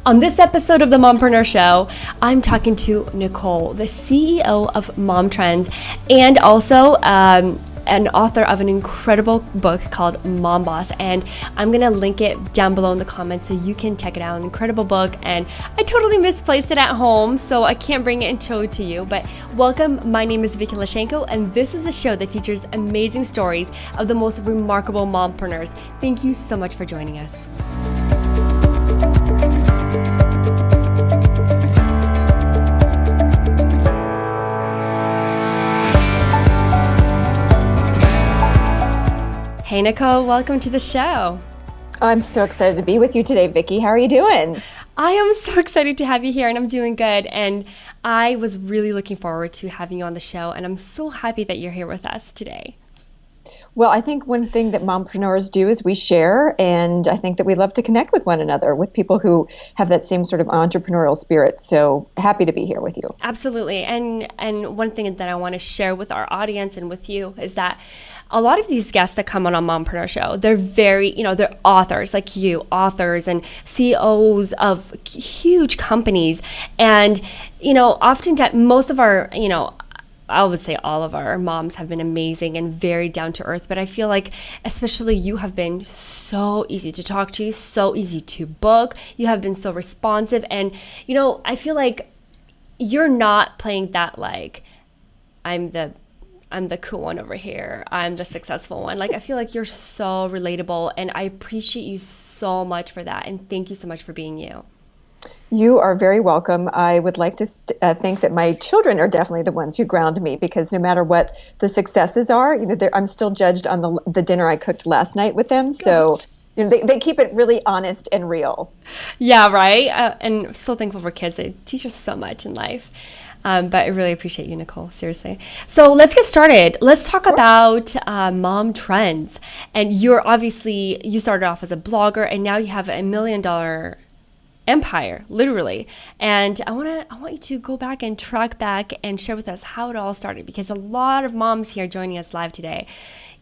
On this episode of the Mompreneur Show, I'm talking to Nicole, the CEO of Mom Trends, and also an author of an incredible book called Mom Boss. And I'm going to link it down below in the comments so you can check it out. An incredible book. And I totally misplaced it at home, so I can't bring it and show it to you. But welcome. My name is Vicky, and this is a show that features amazing stories of the most remarkable mompreneurs. Thank you so much for joining us. Hey Nicole, welcome to the show. I'm so excited to be with you today, Vicky. How are you doing? I am so excited to have you here, and I'm doing good. And I was really looking forward to having you on the show, and I'm so happy that you're here with us today. Well, I think one thing that mompreneurs do is we share, and I think that we love to connect with one another, with people who have that same sort of entrepreneurial spirit. So happy to be here with you. Absolutely. And one thing that I want to share with our audience and with you is that a lot of these guests that come on a Mompreneur Show, they're very, they're authors like you, authors and CEOs of huge companies. And, oftentimes most of our, I would say all of our moms have been amazing and very down to earth, but I feel like especially you have been so easy to talk to, so easy to book. You have been so responsive, and I feel like you're not playing that like I'm the cool one over here, I'm the successful one. Like I feel like you're so relatable, and I appreciate you so much for that, and thank you so much for being you. You are very welcome. I would like to think that my children are definitely the ones who ground me, because no matter what the successes are, I'm still judged on the dinner I cooked last night with them. So they keep it really honest and real. Yeah, right. And so thankful for kids. They teach us so much in life. But I really appreciate you, Nicole, seriously. So let's get started. Let's talk about Mom Trends. And you started off as a blogger, and now you have $1 million empire, literally. And I want you to go back and track back and share with us how it all started, because a lot of moms here joining us live today,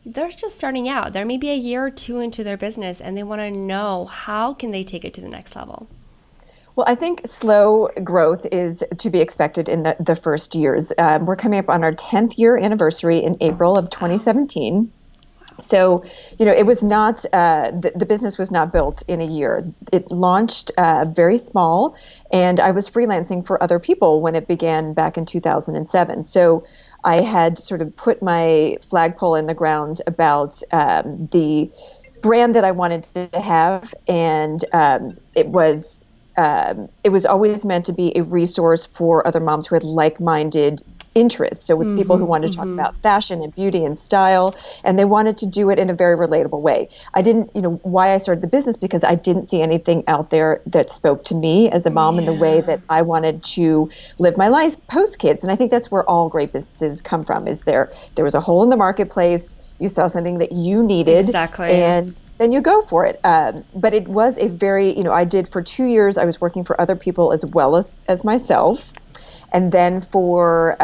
they're just starting out. They're maybe a year or two into their business, and they want to know how can they take it to the next level. Well, I think slow growth is to be expected in the first years. We're coming up on our 10th year anniversary in April of 2017. So, it was not, the business was not built in a year. It launched very small, and I was freelancing for other people when it began back in 2007. So I had sort of put my flagpole in the ground about the brand that I wanted to have, and it was always meant to be a resource for other moms who had like-minded interests. So with people who wanted to talk about fashion and beauty and style, and they wanted to do it in a very relatable way. I didn't, why I started the business, because I didn't see anything out there that spoke to me as a mom in the way that I wanted to live my life post kids. And I think that's where all great businesses come from, is there was a hole in the marketplace. You saw something that you needed, exactly, and then you go for it. But it was a very, I did for 2 years, I was working for other people as well as myself. And then for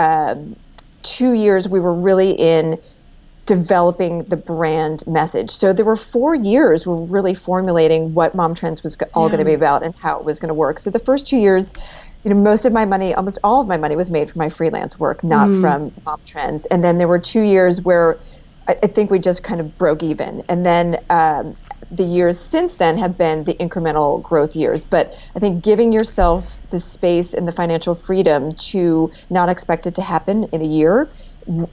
2 years, we were really in developing the brand message. So there were 4 years we were really formulating what Mom Trends was all going to be about and how it was going to work. So the first 2 years, most of my money, almost all of my money was made from my freelance work, not from Mom Trends. And then there were 2 years where I think we just kind of broke even. And then the years since then have been the incremental growth years. But I think giving yourself the space and the financial freedom to not expect it to happen in a year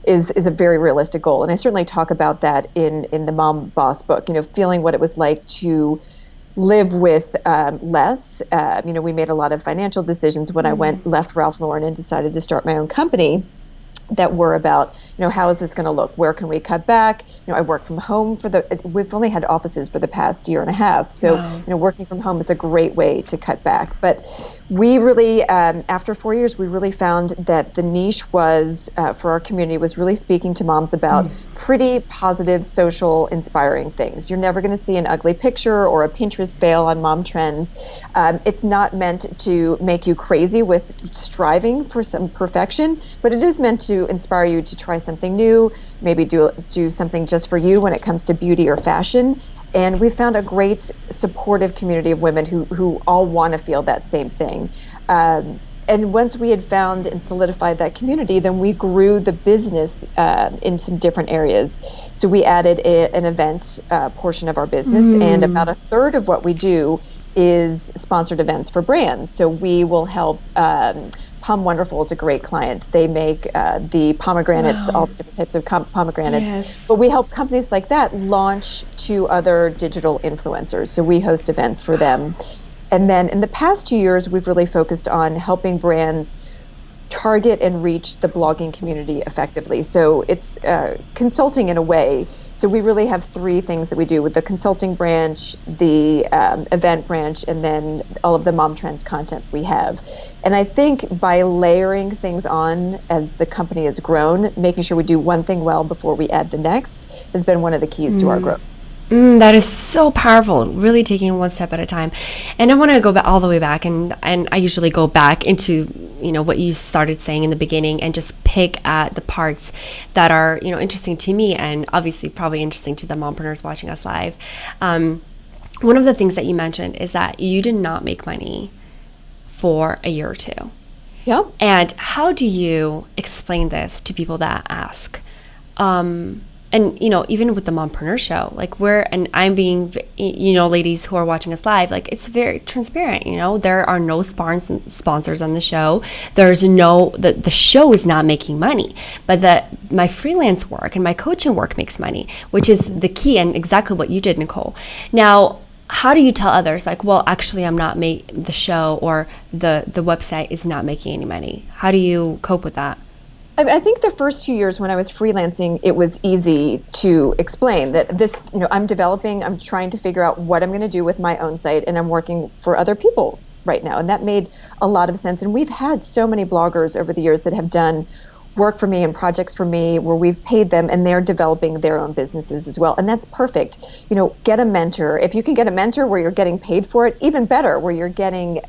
is a very realistic goal. And I certainly talk about that in the Mom Boss book, feeling what it was like to live with less. We made a lot of financial decisions when I left Ralph Lauren and decided to start my own company that were about, how is this going to look? Where can we cut back? I work from home we've only had offices for the past year and a half. So, working from home is a great way to cut back. But we really, after 4 years, we really found that the niche was, for our community, was really speaking to moms about pretty positive, social, inspiring things. You're never going to see an ugly picture or a Pinterest fail on Mom Trends. It's not meant to make you crazy with striving for some perfection, but it is meant to inspire you to try something new, maybe do something just for you when it comes to beauty or fashion, And we found a great supportive community of women who all want to feel that same thing. And once we had found and solidified that community, then we grew the business in some different areas. So we added an event portion of our business, and about a third of what we do is sponsored events for brands. So we will help. Pom Wonderful is a great client. They make the pomegranates, all different types of pomegranates. Yes. But we help companies like that launch to other digital influencers. So we host events for them. And then in the past 2 years, we've really focused on helping brands target and reach the blogging community effectively. So it's consulting in a way. So we really have three things that we do with the consulting branch, the event branch, and then all of the Mom Trends content we have. And I think by layering things on as the company has grown, making sure we do one thing well before we add the next has been one of the keys to our growth. That is so powerful, really taking one step at a time. And I want to go back all the way back, and I usually go back into, what you started saying in the beginning and just pick at the parts that are, interesting to me and obviously probably interesting to the mompreneurs watching us live. One of the things that you mentioned is that you did not make money for a year or two. Yeah. And how do you explain this to people that ask? And, even with the Mompreneur Show, and I'm being, ladies who are watching us live, it's very transparent, there are no sponsors on the show. There's the show is not making money, but my freelance work and my coaching work makes money, which is the key and exactly what you did, Nicole. Now, how do you tell others, actually, I'm not the show or the website is not making any money? How do you cope with that? I think the first 2 years when I was freelancing, it was easy to explain that this, I'm trying to figure out what I'm going to do with my own site, and I'm working for other people right now. And that made a lot of sense. And we've had so many bloggers over the years that have done work for me and projects for me where we've paid them and they're developing their own businesses as well. And that's perfect. Get a mentor. If you can get a mentor where you're getting paid for it, even better, where you're getting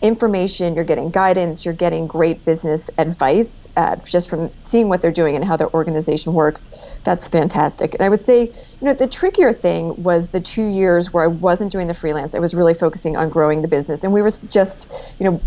information, you're getting guidance, you're getting great business advice just from seeing what they're doing and how their organization works. That's fantastic. And I would say, the trickier thing was the 2 years where I wasn't doing the freelance. I was really focusing on growing the business. And we were just,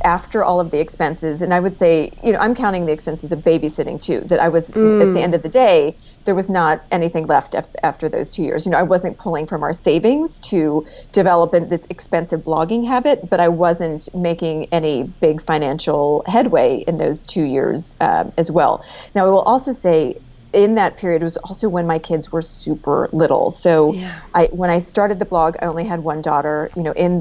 after all of the expenses, and I would say, I'm counting the expenses of babysitting too, that I was at the end of the day, there was not anything left after those 2 years. I wasn't pulling from our savings to develop this expensive blogging habit, but I wasn't making any big financial headway in those 2 years as well. Now, I will also say in that period was also when my kids were super little. So when I started the blog, I only had one daughter. In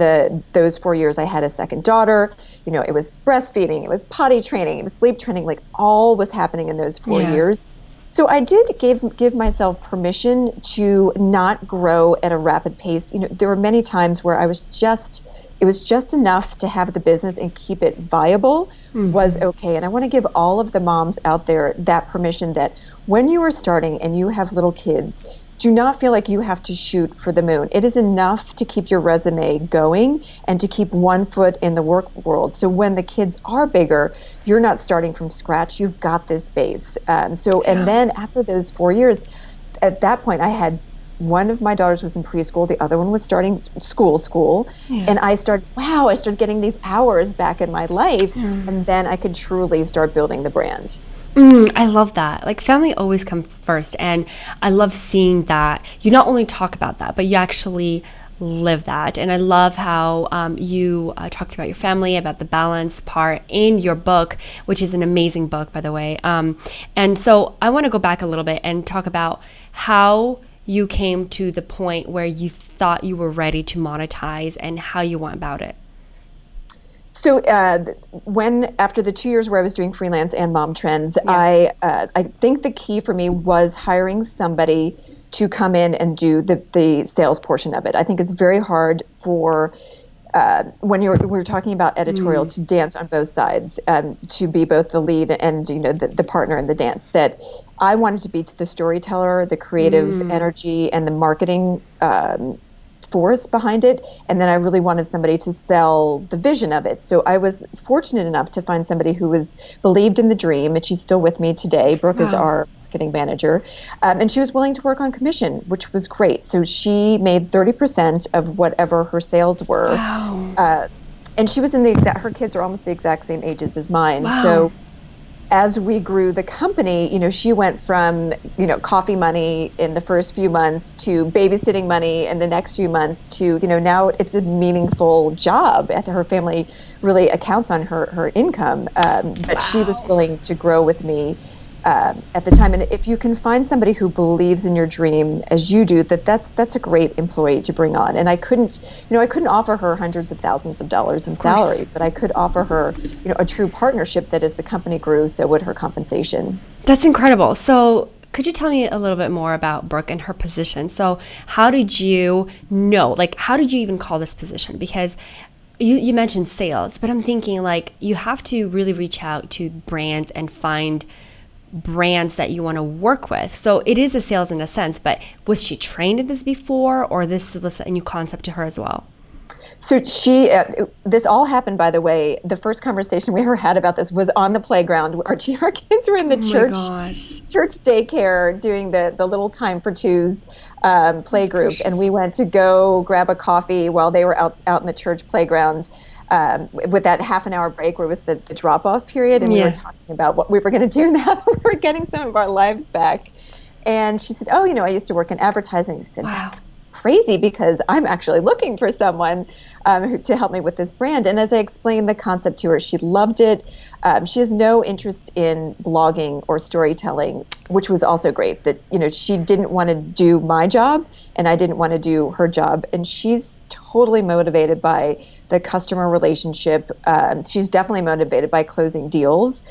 those 4 years, I had a second daughter. It was breastfeeding, it was potty training, it was sleep training, all was happening in those 4 years. So I did give myself permission to not grow at a rapid pace. There were many times where it was just enough to have the business and keep it viable was okay. And I want to give all of the moms out there that permission that when you are starting and you have little kids, do not feel like you have to shoot for the moon. It is enough to keep your resume going and to keep one foot in the work world. So when the kids are bigger, you're not starting from scratch. You've got this base. And then after those 4 years, at that point, I had one of my daughters was in preschool. The other one was starting school. Yeah. And I started getting these hours back in my life. And then I could truly start building the brand. I love that. Family always comes first. And I love seeing that you not only talk about that, but you actually live that. And I love how you talked about your family, about the balance part in your book, which is an amazing book, by the way. And so I want to go back a little bit and talk about how you came to the point where you thought you were ready to monetize and how you went about it. So after the 2 years where I was doing freelance and Mom Trends, I think the key for me was hiring somebody to come in and do the sales portion of it. I think it's very hard for when we're talking about editorial to dance on both sides, to be both the lead and the partner in the dance. That I wanted to be the storyteller, the creative energy, and the marketing force behind it, and then I really wanted somebody to sell the vision of it. So I was fortunate enough to find somebody who believed in the dream, and she's still with me today. Brooke is our marketing manager. And she was willing to work on commission, which was great. So she made 30% of whatever her sales were. Wow. And she was her kids are almost the exact same ages as mine. Wow. So as we grew the company, she went from, coffee money in the first few months to babysitting money in the next few months to, now it's a meaningful job. Her family really accounts on her income. But she was willing to grow with me at the time. And if you can find somebody who believes in your dream as you do, that's a great employee to bring on. And I couldn't offer her hundreds of thousands of dollars in salary, but I could offer her, a true partnership that as the company grew, so would her compensation. That's incredible. So could you tell me a little bit more about Brooke and her position? So how did you how did you even call this position? Because you mentioned sales, but I'm thinking you have to really reach out to brands and find brands that you want to work with. So it is a sales in a sense, but was she trained in this before, or this was a new concept to her as well? So this all happened, by the way, the first conversation we ever had about this was on the playground. Our kids were in the church daycare doing the little Time for Twos play group. And we went to go grab a coffee while they were out in the church playground. With that half an hour break where it was the drop-off period, and we were talking about what we were going to do now that we were getting some of our lives back. And she said, I used to work in advertising. I said, that's crazy, because I'm actually looking for someone to help me with this brand. And as I explained the concept to her, she loved it. She has no interest in blogging or storytelling, which was also great. That, she didn't want to do my job, and I didn't want to do her job. And she's totally motivated by the customer relationship. She's definitely motivated by closing deals.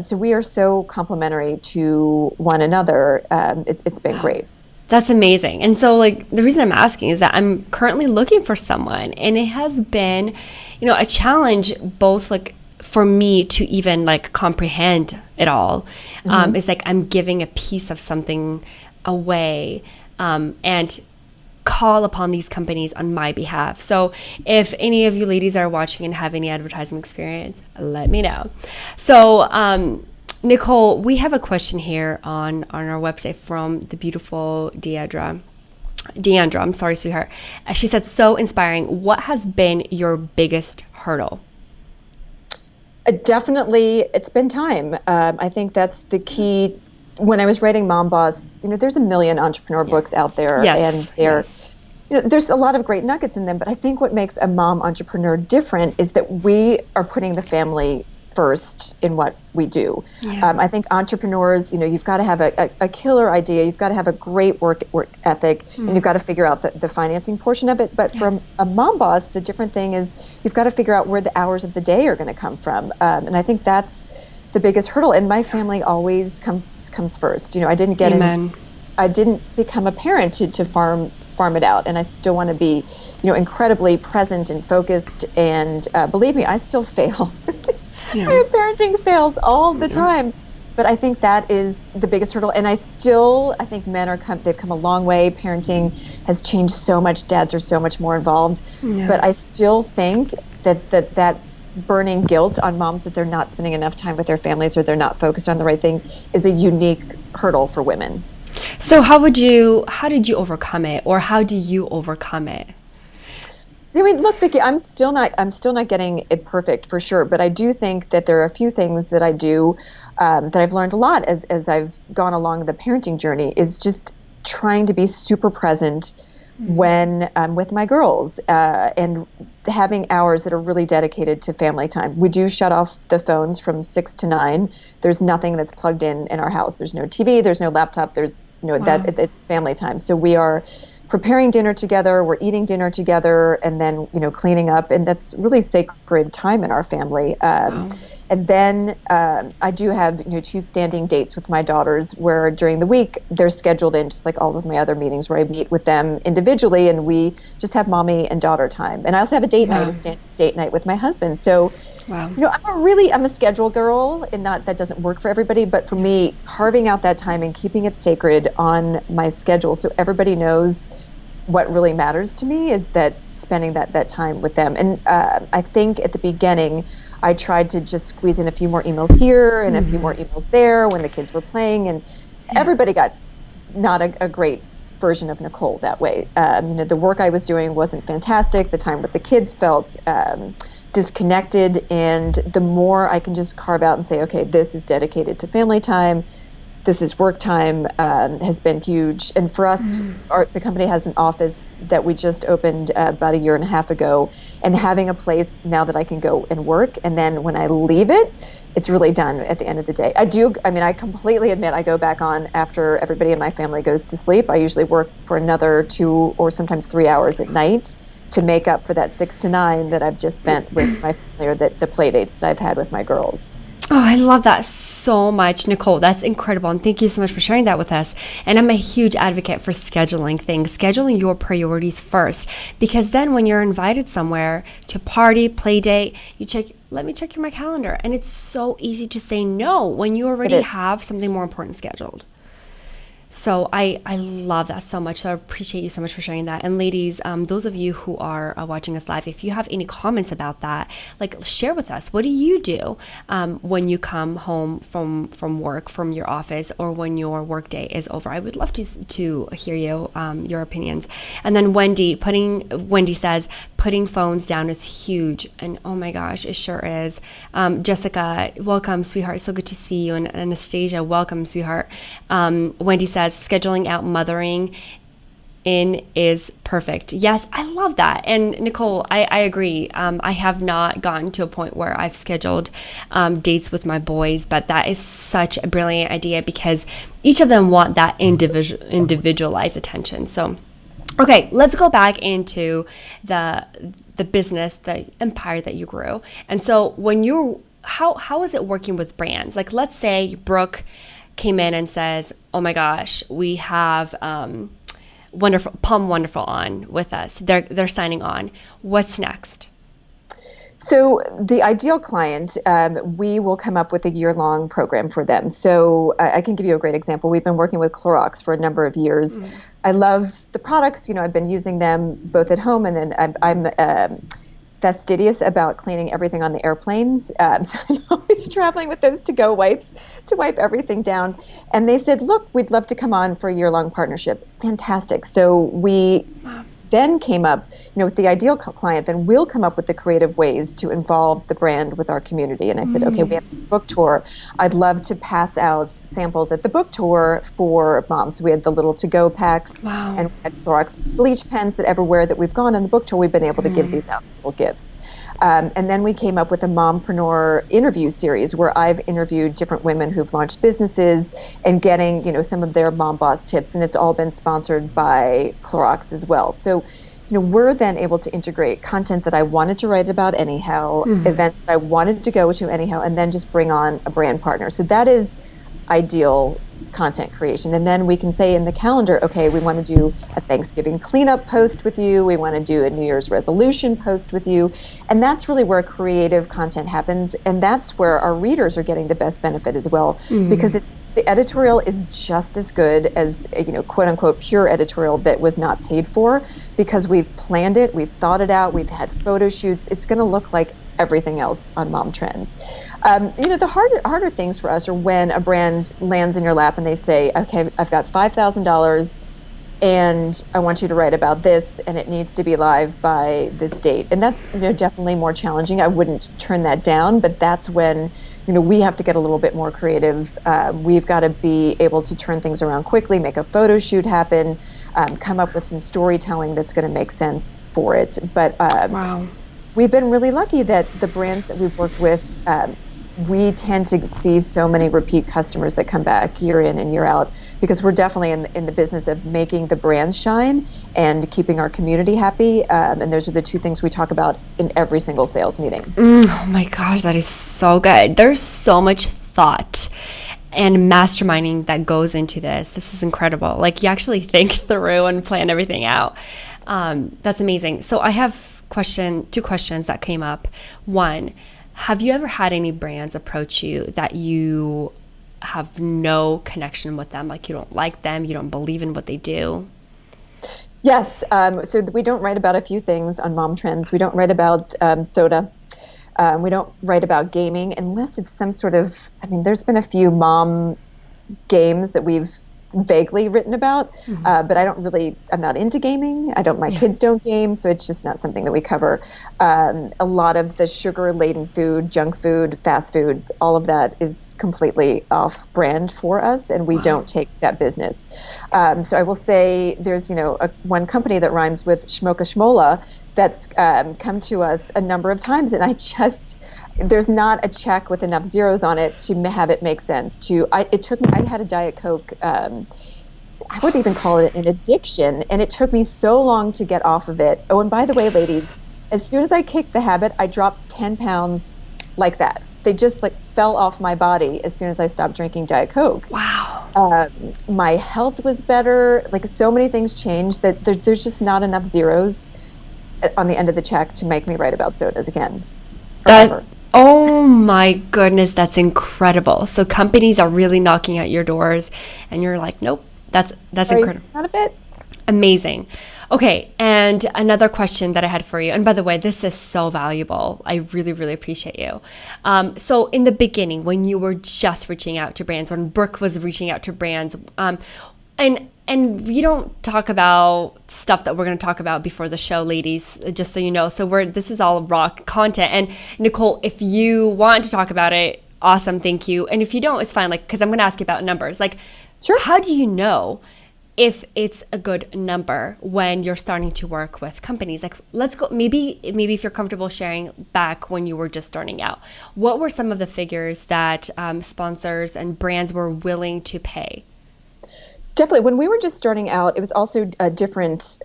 So we are so complementary to one another. It's been great. That's amazing. And so the reason I'm asking is that I'm currently looking for someone, and it has been, a challenge both for me to even comprehend it all. It's I'm giving a piece of something away, and call upon these companies on my behalf. So if any of you ladies are watching and have any advertising experience, let me know. So Nicole, we have a question here on our website from the beautiful Deandra, I'm sorry, sweetheart. She said, so inspiring. What has been your biggest hurdle? Definitely, it's been time. I think that's the key. When I was writing Mom Boss, there's a million entrepreneur books out there, and there's a lot of great nuggets in them. But I think what makes a mom entrepreneur different is that we are putting the family first in what we do. I think entrepreneurs, you've got to have a killer idea, you've got to have a great work ethic, and you've got to figure out the financing portion of it. But from a mom boss, the different thing is you've got to figure out where the hours of the day are going to come from. And I think that's the biggest hurdle. And my family always comes first. I didn't get in. I didn't become a parent to farm it out, and I still want to be, incredibly present and focused. And believe me, I still fail. My parenting fails all the time, but I think that is the biggest hurdle. And I think men they've come a long way. Parenting has changed so much. Dads are so much more involved, but I still think that burning guilt on moms that they're not spending enough time with their families or they're not focused on the right thing is a unique hurdle for women. So how did you overcome it, or how do you overcome it? I mean, look, Vicky, I'm still not getting it perfect for sure, but I do think that there are a few things that I do that I've learned a lot as I've gone along the parenting journey, is just trying to be super present when I'm with my girls, and having hours that are really dedicated to family time. We do shut off the phones from 6 to 9. There's nothing that's plugged in our house. There's no TV, there's no laptop, there's it's family time. So we are preparing dinner together, we're eating dinner together, and then, cleaning up. And that's really sacred time in our family. And then I do have, 2 standing dates with my daughters where during the week they're scheduled in, just like all of my other meetings, where I meet with them individually and we just have mommy and daughter time. And I also have a date night, a standing date night with my husband. So, I'm a schedule girl, and that doesn't work for everybody. But for me, carving out that time and keeping it sacred on my schedule so everybody knows what really matters to me is that spending that time with them. And I think at the beginning, I tried to just squeeze in a few more emails here and a few more emails there when the kids were playing. And everybody got not a great version of Nicole that way. The work I was doing wasn't fantastic. The time with the kids felt disconnected. And the more I can just carve out and say, okay, this is dedicated to family time, this is work time, has been huge. And for us, the company has an office that we just opened about a year and a half ago, and having a place now that I can go and work. And then when I leave it, it's really done at the end of the day. I completely admit I go back on after everybody in my family goes to sleep. I usually work for another 2 or sometimes 3 hours at night to make up for that 6 to 9 that I've just spent with my family, or the play dates that I've had with my girls. Oh, I love that so much, Nicole. That's incredible. And thank you so much for sharing that with us. And I'm a huge advocate for scheduling things, scheduling your priorities first, because then when you're invited somewhere to party, play date, let me check my calendar. And it's so easy to say no when you already have something more important scheduled. So I love that so much. So I appreciate you so much for sharing that. And ladies, those of you who are watching us live, if you have any comments about that, share with us. What do you do when you come home from work, from your office, or when your work day is over? I would love to hear your opinions. And then Wendy says, putting phones down is huge. And oh my gosh, it sure is. Jessica, welcome, sweetheart. So good to see you. And Anastasia, welcome, sweetheart. Wendy says, scheduling out mothering in is perfect. Yes, I love that. And Nicole, I agree. I have not gotten to a point where I've scheduled dates with my boys, but that is such a brilliant idea because each of them want that individualized attention. So, okay, let's go back into the business, the empire that you grew. And so how is it working with brands? Let's say Brooke came in and says, oh my gosh, we have Palm Wonderful on with us. They're signing on. What's next? So the ideal client, we will come up with a year-long program for them. So I can give you a great example. We've been working with Clorox for a number of years. I love the products. I've been using them both at home, and then I'm fastidious about cleaning everything on the airplanes. So I'm always traveling with those to-go wipes to wipe everything down. And they said, look, we'd love to come on for a year-long partnership. Fantastic. So we then came up, with the ideal client, then we'll come up with the creative ways to involve the brand with our community. And I said, okay, we have this book tour. I'd love to pass out samples at the book tour for moms. We had the little to-go packs and we had Clorox bleach pens that everywhere that we've gone on the book tour, we've been able to give these out as little gifts. And then we came up with a mompreneur interview series where I've interviewed different women who've launched businesses and getting, some of their mom boss tips. And it's all been sponsored by Clorox as well. So, we're then able to integrate content that I wanted to write about anyhow, events that I wanted to go to anyhow, and then just bring on a brand partner. So that is ideal content creation. And then we can say in the calendar, okay, we want to do a Thanksgiving cleanup post with you. We want to do a New Year's resolution post with you. And that's really where creative content happens. And that's where our readers are getting the best benefit as well, because the editorial is just as good as, quote unquote, pure editorial that was not paid for, because we've planned it, we've thought it out, we've had photo shoots. It's going to look like everything else on Mom Trends. The harder things for us are when a brand lands in your lap and they say, okay, I've got $5,000 and I want you to write about this and it needs to be live by this date. And that's definitely more challenging. I wouldn't turn that down, but that's when we have to get a little bit more creative. We've got to be able to turn things around quickly, make a photo shoot happen, come up with some storytelling that's going to make sense for it. But we've been really lucky that the brands that we've worked with, we tend to see so many repeat customers that come back year in and year out, because we're definitely in the business of making the brands shine and keeping our community happy. And those are the two things we talk about in every single sales meeting. Oh my gosh, that is so good. There's so much thought and masterminding that goes into this. This is incredible. You actually think through and plan everything out. That's amazing. So I have two questions that came up. One, have you ever had any brands approach you that you have no connection with them? You don't like them, you don't believe in what they do? Yes. So we don't write about a few things on Mom Trends. We don't write about soda. We don't write about gaming unless it's some sort of, there's been a few mom games that we've vaguely written about, but I'm not into gaming. My kids don't game, so it's just not something that we cover. A lot of the sugar-laden food, junk food, fast food, all of that is completely off-brand for us, and we don't take that business. So I will say there's, one company that rhymes with Shmoka Shmola that's come to us a number of times, and there's not a check with enough zeros on it to have it make sense. I had a Diet Coke, I would even call it an addiction, and it took me so long to get off of it. Oh, and by the way, ladies, as soon as I kicked the habit, I dropped 10 pounds like that. They just fell off my body as soon as I stopped drinking Diet Coke. Wow. My health was better. So many things changed that there's just not enough zeros on the end of the check to make me write about sodas again. Oh my goodness, that's incredible. So companies are really knocking at your doors and you're like, nope, that's incredible. None of it. Amazing. Okay, and another question that I had for you, and by the way, this is so valuable. I really, really appreciate you. So in the beginning, when you were just reaching out to brands, when Brooke was reaching out to brands, and we don't talk about stuff that we're going to talk about before the show, ladies, just so you know. So this is all raw content. And Nicole, if you want to talk about it, awesome, thank you. And if you don't, it's fine, because I'm going to ask you about numbers. Sure. How do you know if it's a good number when you're starting to work with companies? Let's go, maybe if you're comfortable sharing back when you were just starting out, what were some of the figures that sponsors and brands were willing to pay? Definitely. When we were just starting out, it was also a different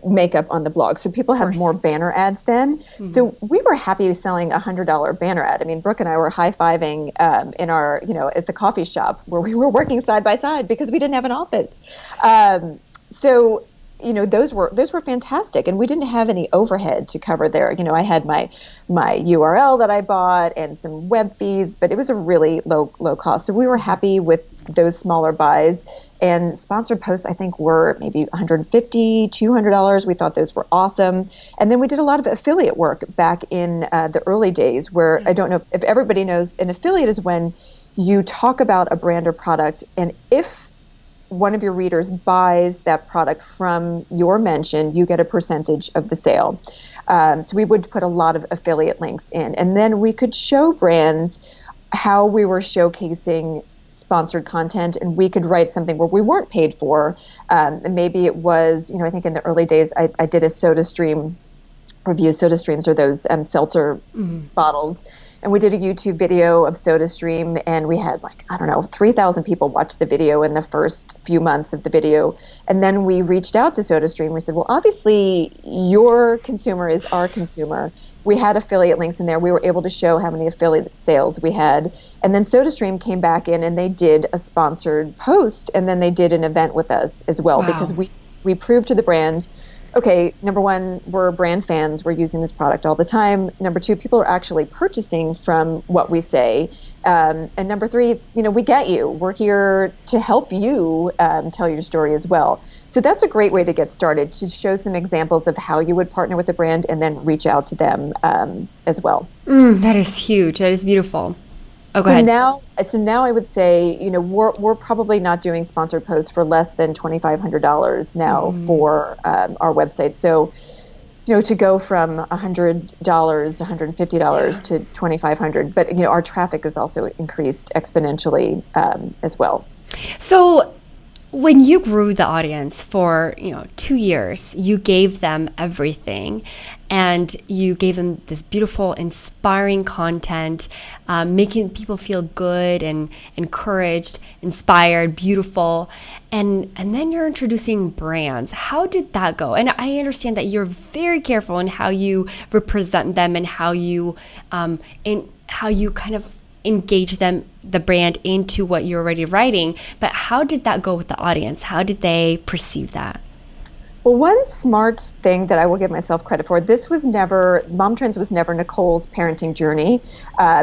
makeup on the blog. So people had more banner ads then. Mm-hmm. So we were happy selling $100 banner ad. I mean, Brooke and I were high-fiving in our, at the coffee shop where we were working side by side because we didn't have an office. So those were fantastic, and we didn't have any overhead to cover there. I had my URL that I bought and some web feeds, but it was a really low cost. So we were happy with those smaller buys, and sponsored posts I think were maybe $150, $200. We thought those were awesome. And then we did a lot of affiliate work back in the early days, where I don't know if everybody knows, an affiliate is when you talk about a brand or product, and if one of your readers buys that product from your mention, you get a percentage of the sale. So we would put a lot of affiliate links in, and then we could show brands how we were showcasing sponsored content, and we could write something where we weren't paid for. And maybe it was, I think in the early days, I did a SodaStream review. SodaStreams are those seltzer bottles. And we did a YouTube video of SodaStream, and we had 3,000 people watch the video in the first few months of the video. And then we reached out to SodaStream. We said, well, obviously your consumer is our consumer. We had affiliate links in there. We were able to show how many affiliate sales we had. And then SodaStream came back in and they did a sponsored post, and then they did an event with us as well. Wow. Because we proved to the brand, okay, number one, we're brand fans. We're using this product all the time. Number two, people are actually purchasing from what we say. And number three, we get you. We're here to help you tell your story as well. So that's a great way to get started, to show some examples of how you would partner with a brand and then reach out to them as well. That is huge. That is beautiful. Oh, go ahead. So now I would say, we're probably not doing sponsored posts for less than $2,500 now for our website. So, to go from $100, $150 to $2,500, but our traffic has also increased exponentially as well. So, when you grew the audience for 2 years, you gave them everything, and you gave them this beautiful, inspiring content, making people feel good and encouraged, inspired, beautiful, and then you're introducing brands. How did that go? And I understand that you're very careful in how you represent them and how you kind of engage the brand into what you're already writing. But how did that go with the audience? How did they perceive that? Well, one smart thing that I will give myself credit for, Mom Trends was never Nicole's parenting journey.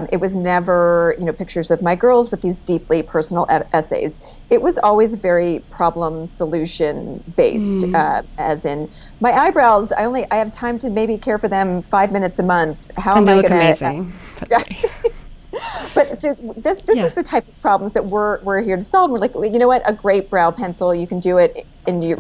It was never, pictures of my girls with these deeply personal essays. It was always very problem solution based, as in my eyebrows, I have time to maybe care for them 5 minutes a month. How and am they I going to? Amazing. But But so this is the type of problems that we're here to solve. We're like, well, you know what? A great brow pencil, you can do it in your.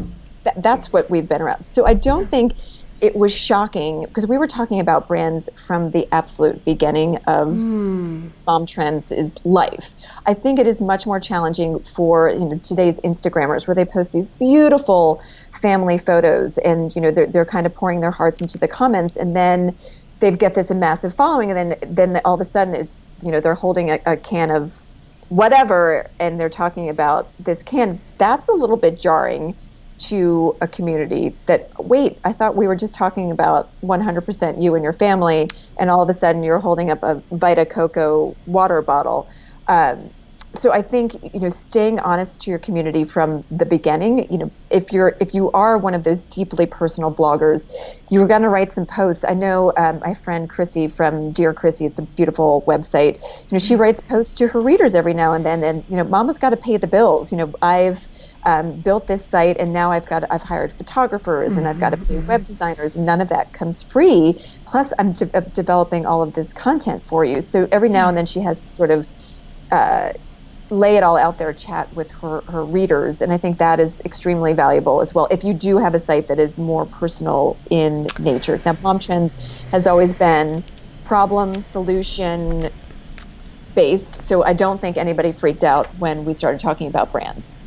That's what we've been around. So I don't think it was shocking, because we were talking about brands from the absolute beginning of Mom Trends' life. I think it is much more challenging for today's Instagrammers, where they post these beautiful family photos, and they're kind of pouring their hearts into the comments, and then they get this massive following, and then all of a sudden it's they're holding a can of whatever, and they're talking about this can. That's a little bit jarring to a community that, wait, I thought we were just talking about 100% you and your family, and all of a sudden you're holding up a Vita Coco water bottle. So I think, staying honest to your community from the beginning, if you are one of those deeply personal bloggers, you're going to write some posts. I know my friend Chrissy from Dear Chrissy, it's a beautiful website. She writes posts to her readers every now and then, and Mama's got to pay the bills. I've built this site, and now I've hired photographers, and I've got to pay web designers. None of that comes free. Plus, I'm developing all of this content for you. So every now and then she has sort of lay it all out there, chat with her readers, and I think that is extremely valuable as well, if you do have a site that is more personal in nature. Now, Mom Trends has always been problem solution based, so I don't think anybody freaked out when we started talking about brands.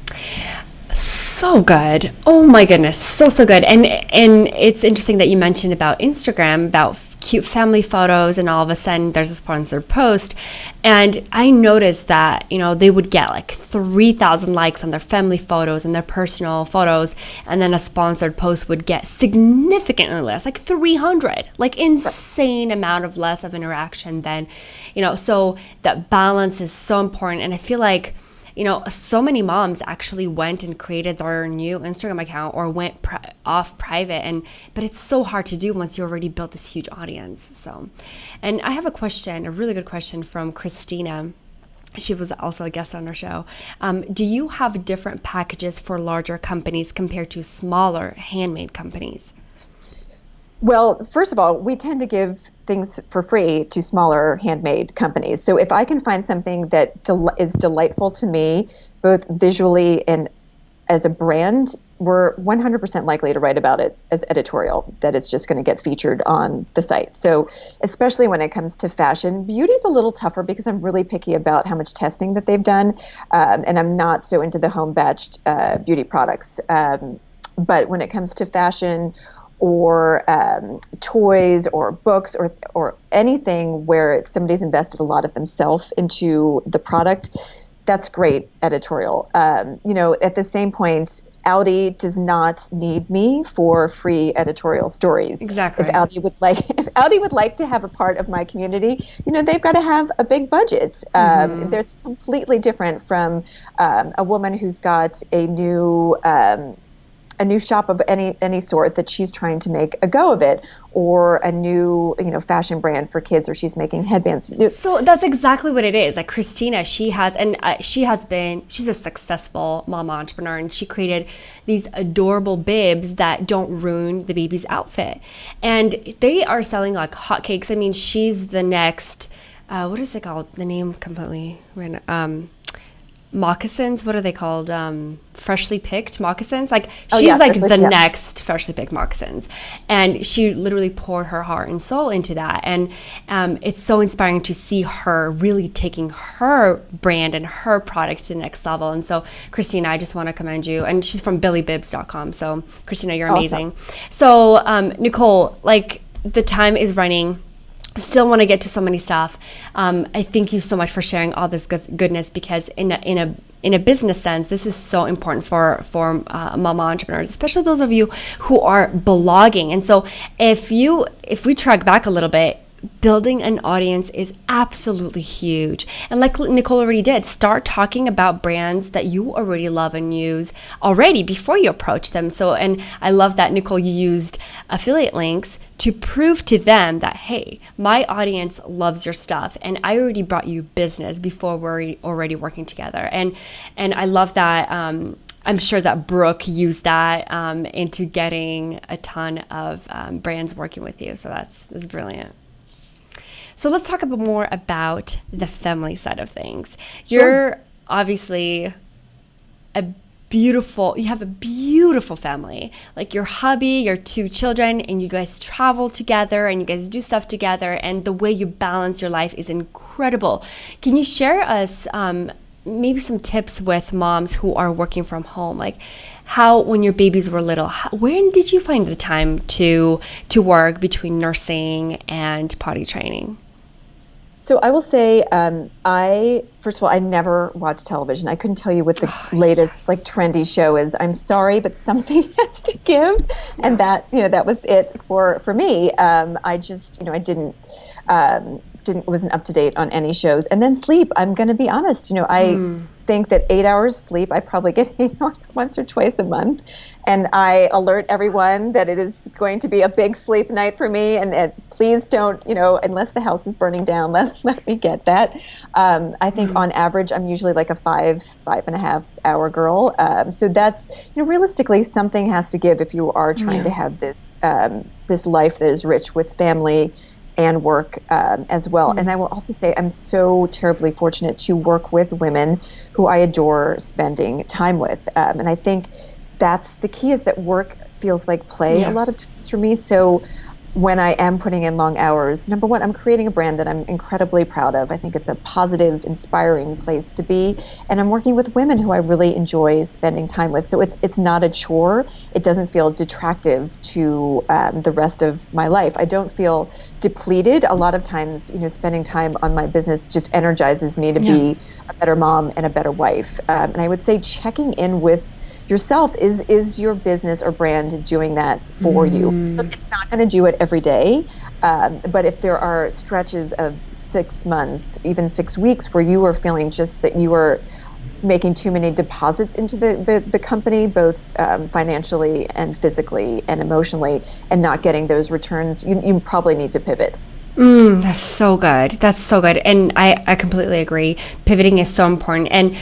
So good. Oh my goodness. So good. And it's interesting that you mentioned about Instagram, about cute family photos, and all of a sudden there's a sponsored post. And I noticed that, they would get like 3,000 likes on their family photos and their personal photos. And then a sponsored post would get significantly less, like 300, like insane amount of less of interaction than, so that balance is so important. And I feel like, so many moms actually went and created their new Instagram account, or went off private, but it's so hard to do once you already built this huge audience. So, and I have a really good question from Christina. She was also a guest on our show. Do you have different packages for larger companies compared to smaller handmade companies? Well, first of all, we tend to give things for free to smaller handmade companies. So if I can find something that is delightful to me, both visually and as a brand, we're 100% likely to write about it as editorial, that it's just going to get featured on the site. So especially when it comes to fashion, beauty's a little tougher, because I'm really picky about how much testing that they've done. And I'm not so into the home batched beauty products. But when it comes to fashion, or toys, or books, or anything where somebody's invested a lot of themselves into the product, that's great editorial. At the same point, Audi does not need me for free editorial stories. Exactly. If Audi would like to have a part of my community, they've got to have a big budget. That's completely different from a woman who's got a new shop of any sort that she's trying to make a go of it, or a new fashion brand for kids, or she's making headbands. So that's exactly what it is. Like Christina, she's a successful mom entrepreneur, and she created these adorable bibs that don't ruin the baby's outfit, and they are selling like hotcakes. I mean, she's the next what is it called? The name completely ran. Moccasins, what are they called? Freshly picked moccasins. Like she's next freshly picked moccasins, and she literally poured her heart and soul into that. And it's so inspiring to see her really taking her brand and her products to the next level. And so, Christina, I just want to commend you. And she's from billybibs.com. So, Christina, you're amazing. Awesome. So, Nicole, like the time is running. Still want to get to so many stuff. I thank you so much for sharing all this goodness, because in a business sense, this is so important for mama entrepreneurs, especially those of you who are blogging. And so if we track back a little bit, building an audience is absolutely huge. And like Nicole already did, start talking about brands that you already love and use already before you approach them. So, and I love that, Nicole, you used affiliate links to prove to them that, hey, my audience loves your stuff, and I already brought you business before we're already working together. And I love that. I'm sure that Brooke used that into getting a ton of brands working with you. So that's brilliant. So let's talk a bit more about the family side of things. Sure. You're obviously you have a beautiful family, like your hubby, your two children, and you guys travel together and you guys do stuff together, and the way you balance your life is incredible. Can you share us maybe some tips with moms who are working from home, like how, when your babies were little, when did you find the time to work between nursing and potty training? So I will say, first of all, I never watch television. I couldn't tell you what the latest like trendy show is. I'm sorry, but something has to give, and that was it for me. I just I wasn't up to date on any shows. And then sleep. I'm going to be honest. I think that 8 hours sleep. I probably get 8 hours once or twice a month, and I alert everyone that it is going to be a big sleep night for me. And please don't, unless the house is burning down, let me get that. I think on average, I'm usually like a 5.5 hour girl. So that's, realistically, something has to give if you are trying to have this life that is rich with family and work as well. And I will also say I'm so terribly fortunate to work with women who I adore spending time with. And I think that's the key, is that work feels like play a lot of times for me. So when I am putting in long hours, number one, I'm creating a brand that I'm incredibly proud of. I think it's a positive, inspiring place to be. And I'm working with women who I really enjoy spending time with. So it's not a chore. It doesn't feel detractive to the rest of my life. I don't feel depleted. A lot of times, spending time on my business just energizes me to be a better mom and a better wife. And I would say checking in with yourself, is your business or brand doing that for you? Look, it's not going to do it every day, but if there are stretches of 6 months, even 6 weeks, where you are feeling just that you are making too many deposits into the company, both financially and physically and emotionally, and not getting those returns, you probably need to pivot. That's so good. That's so good. And I completely agree. Pivoting is so important. And,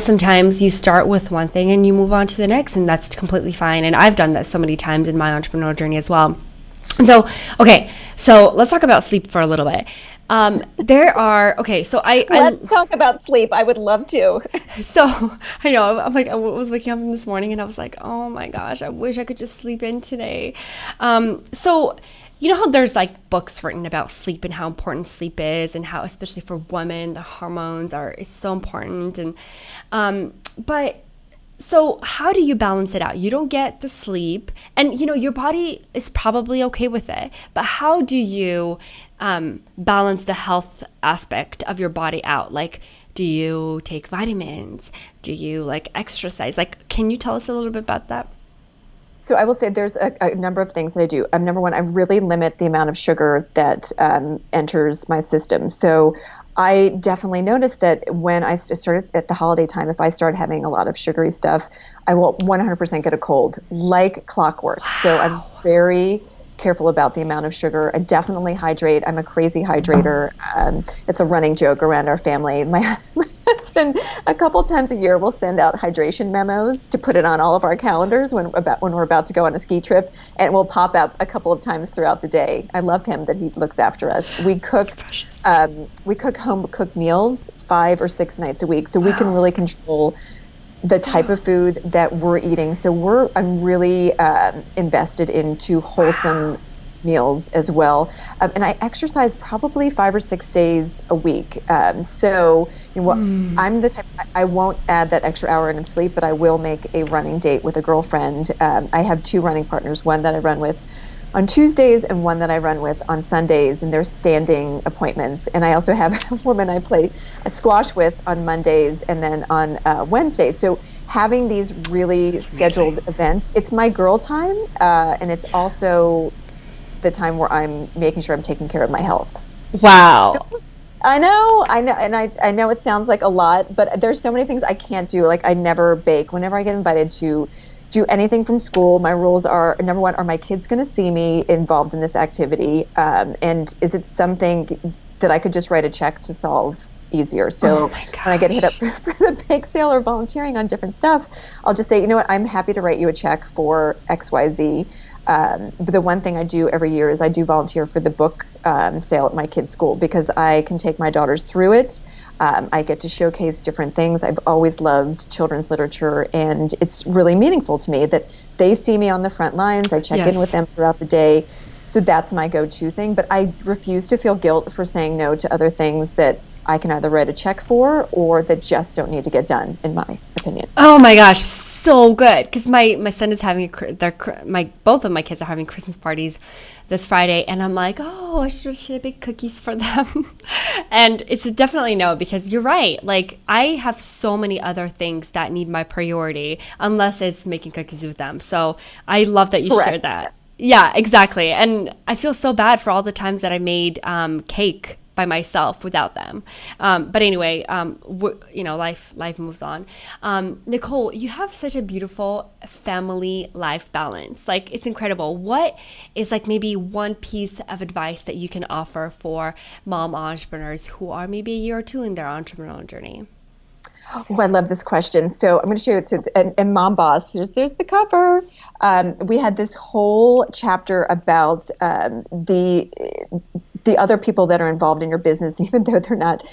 sometimes you start with one thing and you move on to the next, and that's completely fine. And I've done that so many times in my entrepreneurial journey as well. And so, okay, so let's talk about sleep for a little bit. Let's talk about sleep. I would love to. So I know, I was waking up this morning and I was like, oh my gosh, I wish I could just sleep in today. So you know how there's like books written about sleep and how important sleep is, and how, especially for women, the hormones is so important. And, but so how do you balance it out? You don't get the sleep, and your body is probably okay with it, but how do you balance the health aspect of your body out? Like, do you take vitamins? Do you like exercise? Like, can you tell us a little bit about that? So I will say there's a number of things that I do. Number one, I really limit the amount of sugar that enters my system. So I definitely noticed that when I started at the holiday time, if I start having a lot of sugary stuff, I will 100% get a cold, like clockwork. Wow. So I'm very careful about the amount of sugar. I definitely hydrate. I'm a crazy hydrator. It's a running joke around our family. My husband, a couple times a year, will send out hydration memos to put it on all of our calendars when we're about to go on a ski trip, and it will pop up a couple of times throughout the day. I love him that he looks after us. We cook home cooked meals 5 or 6 nights a week, so we can really control the type of food that we're eating. So I'm really invested into wholesome meals as well. And I exercise probably 5 or 6 days a week. I'm the type, I won't add that extra hour in sleep, but I will make a running date with a girlfriend. I have 2 running partners, one that I run with on Tuesdays and one that I run with on Sundays, and they're standing appointments. And I also have a woman I play squash with on Mondays and then on Wednesdays. So having these really scheduled events, it's my girl time, and it's also the time where I'm making sure I'm taking care of my health. Wow. So, I know, and I know it sounds like a lot, but there's so many things I can't do. Like, I never bake. Whenever I get invited to do anything from school, my rules are, number one, are my kids going to see me involved in this activity? And is it something that I could just write a check to solve easier? So when I get hit up for the bake sale or volunteering on different stuff, I'll just say, you know what, I'm happy to write you a check for XYZ. But the one thing I do every year is I do volunteer for the book sale at my kids' school, because I can take my daughters through it. I get to showcase different things. I've always loved children's literature, and it's really meaningful to me that they see me on the front lines. I check in with them throughout the day. So that's my go-to thing. But I refuse to feel guilt for saying no to other things that I can either write a check for or that just don't need to get done, in my opinion. Oh my gosh, so good. Because my son is having both of my kids are having Christmas parties this Friday, and I'm like, oh, I should bake cookies for them. And it's definitely no, because you're right. Like, I have so many other things that need my priority, unless it's making cookies with them. So I love that you shared that. Yeah, exactly. And I feel so bad for all the times that I made cake by myself without them. But anyway, life moves on. Nicole, you have such a beautiful family life balance. Like, it's incredible. What is like maybe one piece of advice that you can offer for mom entrepreneurs who are maybe a year or two in their entrepreneurial journey? Oh, I love this question. So I'm going to show you. So, and Mom Boss, there's the cover. We had this whole chapter about the other people that are involved in your business, even though they're not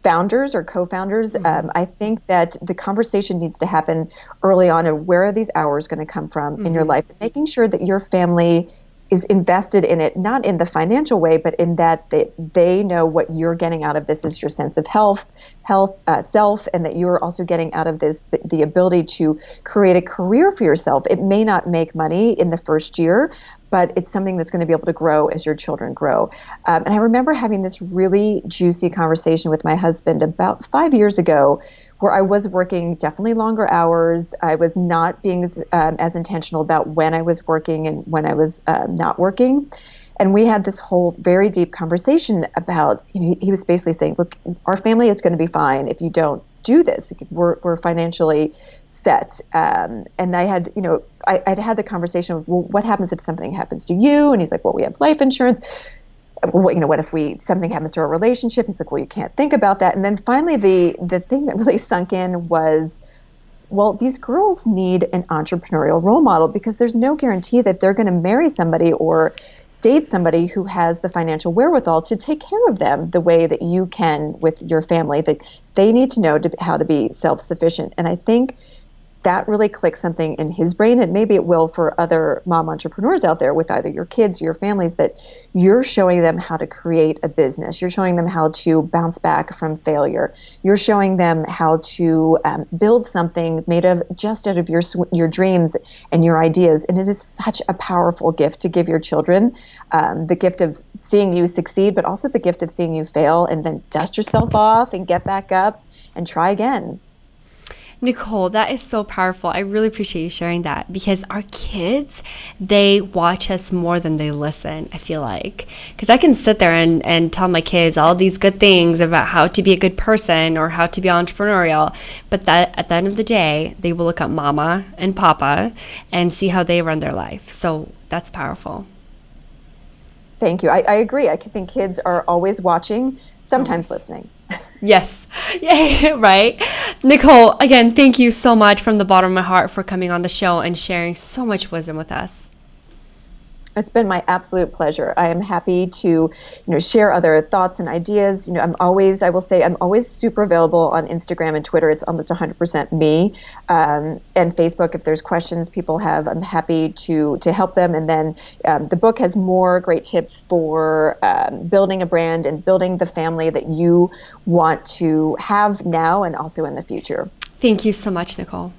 founders or co-founders. I think that the conversation needs to happen early on of where are these hours going to come from in your life, and making sure that your family is invested in it, not in the financial way, but in that they know what you're getting out of this is your sense of health, self, and that you're also getting out of this the ability to create a career for yourself. It may not make money in the first year, but it's something that's going to be able to grow as your children grow. And I remember having this really juicy conversation with my husband about 5 years ago, where I was working definitely longer hours. I was not being as intentional about when I was working and when I was not working. And we had this whole very deep conversation about, he was basically saying, look, our family is going to be fine if you don't do this. We're financially set. And I had, I'd had the conversation of, well, what happens if something happens to you? And he's like, well, we have life insurance. What if something happens to our relationship? He's like, well, you can't think about that. And then finally, the thing that really sunk in was, well, these girls need an entrepreneurial role model, because there's no guarantee that they're going to marry somebody or date somebody who has the financial wherewithal to take care of them the way that you can with your family. That they need to know how to be self-sufficient. And I think that really clicked something in his brain, and maybe it will for other mom entrepreneurs out there with either your kids or your families, that you're showing them how to create a business. You're showing them how to bounce back from failure. You're showing them how to build something made of just out of your dreams and your ideas. And it is such a powerful gift to give your children, the gift of seeing you succeed, but also the gift of seeing you fail and then dust yourself off and get back up and try again. Nicole, that is so powerful. I really appreciate you sharing that, because our kids, they watch us more than they listen, I feel like. Because I can sit there and tell my kids all these good things about how to be a good person or how to be entrepreneurial, but that at the end of the day, they will look at mama and papa and see how they run their life. So that's powerful. Thank you. I agree. I think kids are always watching, sometimes listening. Yes. Yay, right? Nicole, again, thank you so much from the bottom of my heart for coming on the show and sharing so much wisdom with us. It's been my absolute pleasure. I am happy to, share other thoughts and ideas. I will say I'm always super available on Instagram and Twitter. It's almost 100% me. And Facebook, if there's questions people have, I'm happy to help them. And then the book has more great tips for building a brand and building the family that you want to have now and also in the future. Thank you so much, Nicole.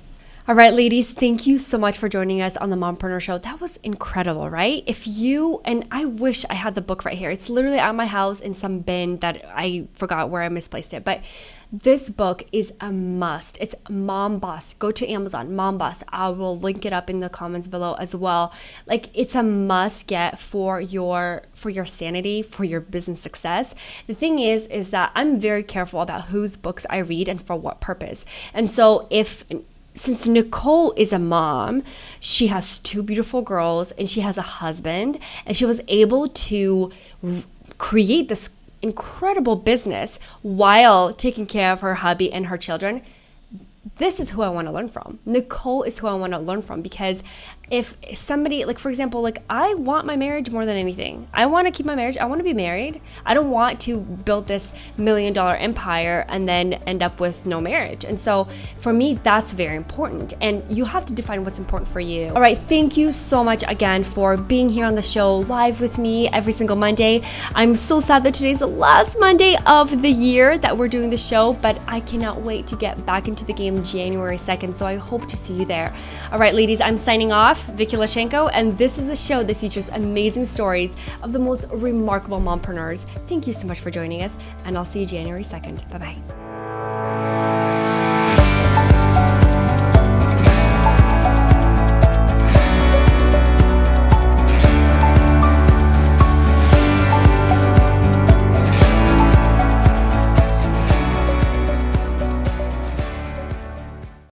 All right, ladies, thank you so much for joining us on the Mompreneur Show. That was incredible, right? And I wish I had the book right here. It's literally at my house in some bin that I forgot where I misplaced it. But this book is a must. It's Mom Boss. Go to Amazon, Mom Boss. I will link it up in the comments below as well. Like, it's a must get for your sanity, for your business success. The thing is that I'm very careful about whose books I read and for what purpose. And so since Nicole is a mom, she has two beautiful girls and she has a husband, and she was able to create this incredible business while taking care of her hubby and her children. This is who I want to learn from. Nicole is who I want to learn from, because if somebody, like for example, like I want my marriage more than anything. I want to keep my marriage. I want to be married. I don't want to build this $1 million empire and then end up with no marriage. And so for me, that's very important. And you have to define what's important for you. All right. Thank you so much again for being here on the show live with me every single Monday. I'm so sad that today's the last Monday of the year that we're doing the show, but I cannot wait to get back into the game January 2nd. So I hope to see you there. All right, ladies, I'm signing off. Vicky Lashenko, and this is a show that features amazing stories of the most remarkable mompreneurs. Thank you so much for joining us, and I'll see you January 2nd. Bye-bye.